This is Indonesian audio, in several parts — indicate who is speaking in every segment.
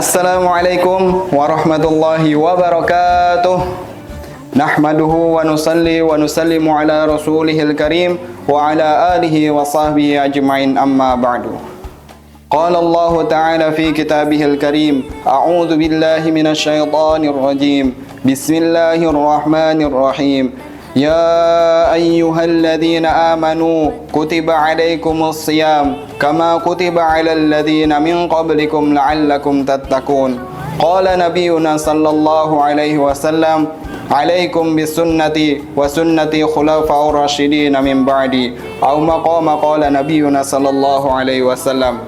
Speaker 1: Assalamualaikum warahmatullahi wabarakatuh. Nahmaduhu wa nusalli wa nusallimu ala rasulihil karim wa ala alihi wa sahbihi ajma'in, amma ba'du. Qala Allah ta'ala fi kitabihil karim, a'udzu billahi minasy syaithanir rajim. Bismillahirrahmanirrahim. Ya ayyuhalladzina amanu kutiba alaikumus siyam kama kutiba alal ladzina min qablikum la'allakum tattaqun. Qala nabiyuna sallallahu alaihi wasallam, alaikum bisunnati wa sunnati khulafa'ur rasyidin min ba'di, aw maqama qala nabiyuna sallallahu alaihi wasallam.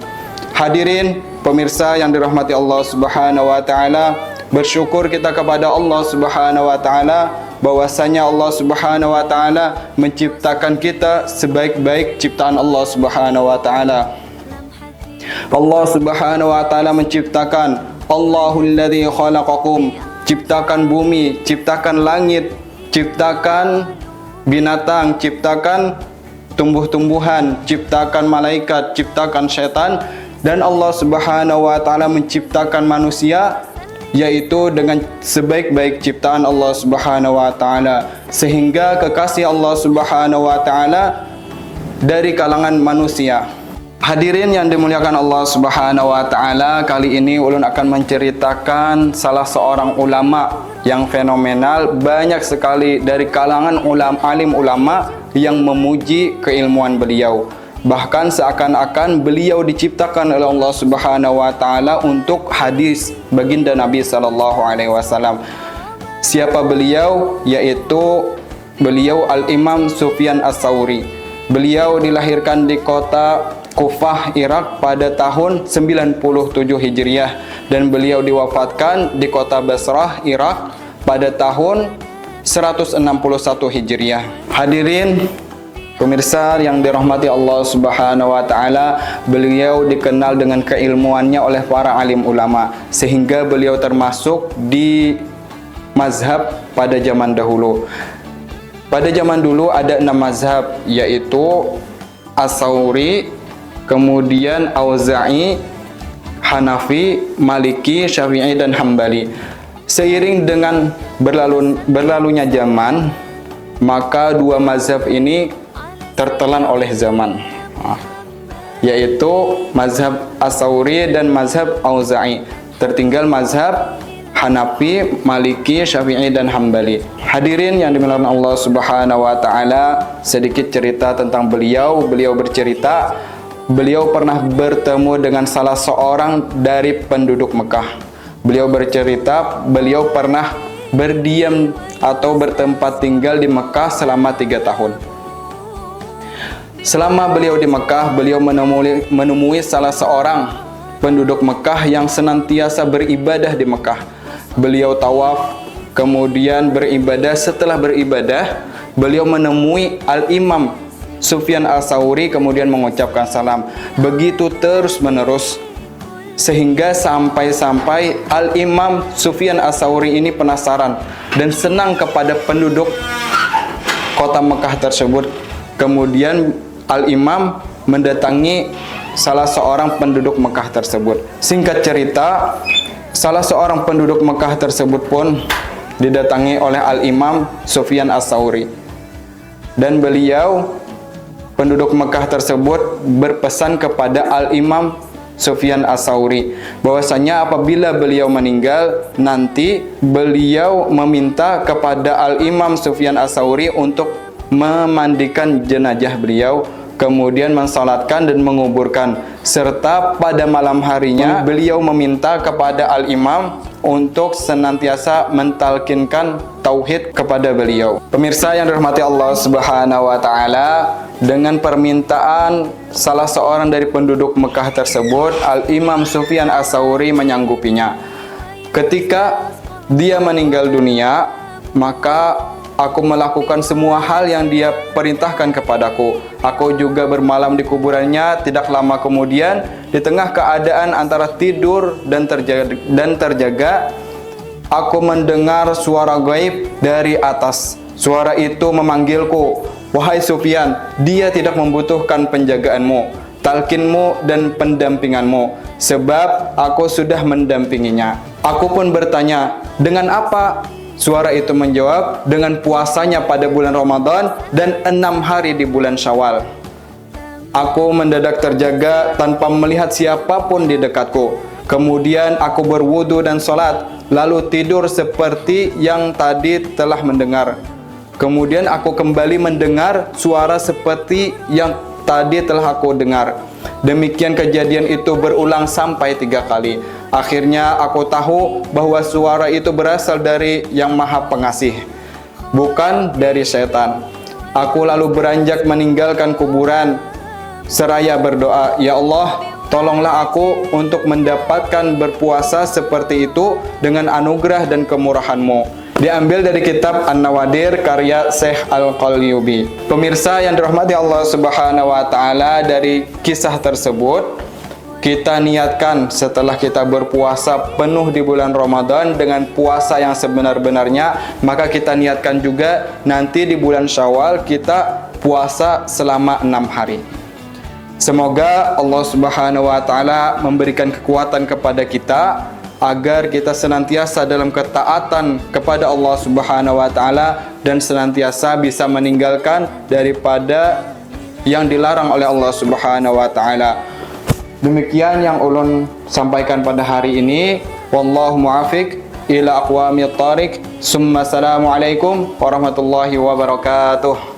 Speaker 1: Hadirin pemirsa yang dirahmati Allah Subhanahu wa taala, bersyukur kita kepada Allah Subhanahu wa taala bahwasanya Allah Subhanahu wa taala menciptakan kita sebaik-baik ciptaan Allah Subhanahu wa taala. Allah Subhanahu wa taala menciptakan, Allahul ladzi khalaqakum, ciptakan bumi, ciptakan langit, ciptakan binatang, ciptakan tumbuh-tumbuhan, ciptakan malaikat, ciptakan setan, dan Allah Subhanahu wa taala menciptakan manusia yaitu dengan sebaik-baik ciptaan Allah Subhanahu wa taala, sehingga kekasih Allah Subhanahu wa taala dari kalangan manusia. Hadirin yang dimuliakan Allah Subhanahu wa taala, kali ini ulun akan menceritakan salah seorang ulama yang fenomenal. Banyak sekali dari kalangan alim ulama yang memuji keilmuan beliau. Bahkan seakan-akan beliau diciptakan oleh Allah Subhanahu wa taala untuk hadis baginda Nabi sallallahu alaihi wasallam. Siapa beliau? Yaitu beliau Al-Imam Sufyan Ats-Tsauri. Beliau dilahirkan di kota Kufah, Irak pada tahun 97 Hijriah, dan beliau diwafatkan di kota Basrah, Irak pada tahun 161 Hijriah. Hadirin pemirsa yang dirahmati Allah Subhanahu wa taala, beliau dikenal dengan keilmuannya oleh para alim ulama, sehingga beliau termasuk di mazhab pada zaman dahulu. Pada zaman dulu ada 6 mazhab, yaitu Ats-Tsauri, kemudian Auza'i, Hanafi, Maliki, Syafi'i, dan Hambali. Seiring dengan berlalunya zaman, maka 2 mazhab ini tertelan oleh zaman, yaitu mazhab Ats-Tsauri dan mazhab Auza'i. Tertinggal mazhab Hanafi, Maliki, Syafi'i, dan Hambali. Hadirin yang dimuliakan Allah Subhanahu wa taala, sedikit cerita tentang beliau. Beliau bercerita, beliau pernah bertemu dengan salah seorang dari penduduk Mekah. Beliau bercerita, beliau pernah berdiam atau bertempat tinggal di Mekah selama 3 tahun. Selama beliau di Mekah, beliau menemui salah seorang penduduk Mekah yang senantiasa beribadah di Mekah. Beliau tawaf, kemudian beribadah. Setelah beribadah, beliau menemui Al-Imam Sufyan Ats-Tsauri, kemudian mengucapkan salam. Begitu terus menerus, sehingga sampai-sampai Al-Imam Sufyan Ats-Tsauri ini penasaran dan senang kepada penduduk kota Mekah tersebut. Kemudian Al-Imam mendatangi salah seorang penduduk Mekah tersebut. Singkat cerita, salah seorang penduduk Mekah tersebut pun didatangi oleh Al-Imam Sufyan Ats-Tsauri. Dan beliau, penduduk Mekah tersebut, berpesan kepada Al-Imam Sufyan Ats-Tsauri bahwasanya apabila beliau meninggal, nanti beliau meminta kepada Al-Imam Sufyan Ats-Tsauri untuk memandikan jenazah beliau, kemudian mensalatkan dan menguburkan, serta pada malam harinya beliau meminta kepada Al-Imam untuk senantiasa mentalkinkan tauhid kepada beliau. Pemirsa yang dirahmati Allah Subhanahu wa taala, dengan permintaan salah seorang dari penduduk Mekah tersebut, Al-Imam Sufyan Ats-Tsauri menyanggupinya. Ketika dia meninggal dunia, maka aku melakukan semua hal yang dia perintahkan kepadaku. Aku juga bermalam di kuburannya. Tidak lama kemudian, di tengah keadaan antara tidur dan terjaga, aku mendengar suara gaib dari atas. Suara itu memanggilku, "Wahai Sufyan, dia tidak membutuhkan penjagaanmu. talkinmu dan pendampinganmu, sebab aku sudah mendampinginya. Aku pun bertanya, dengan apa? Suara itu menjawab, dengan puasanya pada bulan Ramadan dan 6 hari di bulan Syawal. Aku mendadak terjaga tanpa melihat siapapun di dekatku. Kemudian aku berwudu dan sholat, lalu tidur seperti yang tadi telah mendengar. Kemudian aku kembali mendengar suara seperti yang tadi telah aku dengar. Demikian kejadian itu berulang sampai 3 kali. Akhirnya aku tahu bahwa suara itu berasal dari Yang Maha Pengasih, bukan dari setan. Aku lalu beranjak meninggalkan kuburan seraya berdoa, "Ya Allah, tolonglah aku untuk mendapatkan berpuasa seperti itu dengan anugerah dan kemurahan-Mu." Diambil dari kitab An-Nawadir karya Syekh Al-Qalyubi. Pemirsa yang dirahmati Allah Subhanahu wa taala, dari kisah tersebut kita niatkan setelah kita berpuasa penuh di bulan Ramadan dengan puasa yang sebenar-benarnya, maka kita niatkan juga nanti di bulan Syawal kita puasa selama 6 hari. Semoga Allah Subhanahu wa taala memberikan kekuatan kepada kita agar kita senantiasa dalam ketaatan kepada Allah Subhanahu wa taala dan senantiasa bisa meninggalkan daripada yang dilarang oleh Allah Subhanahu wa taala. Demikian yang ulun sampaikan pada hari ini. Wallahu muwaffiq ila aqwamit thariq. Assalamualaikum warahmatullahi wabarakatuh.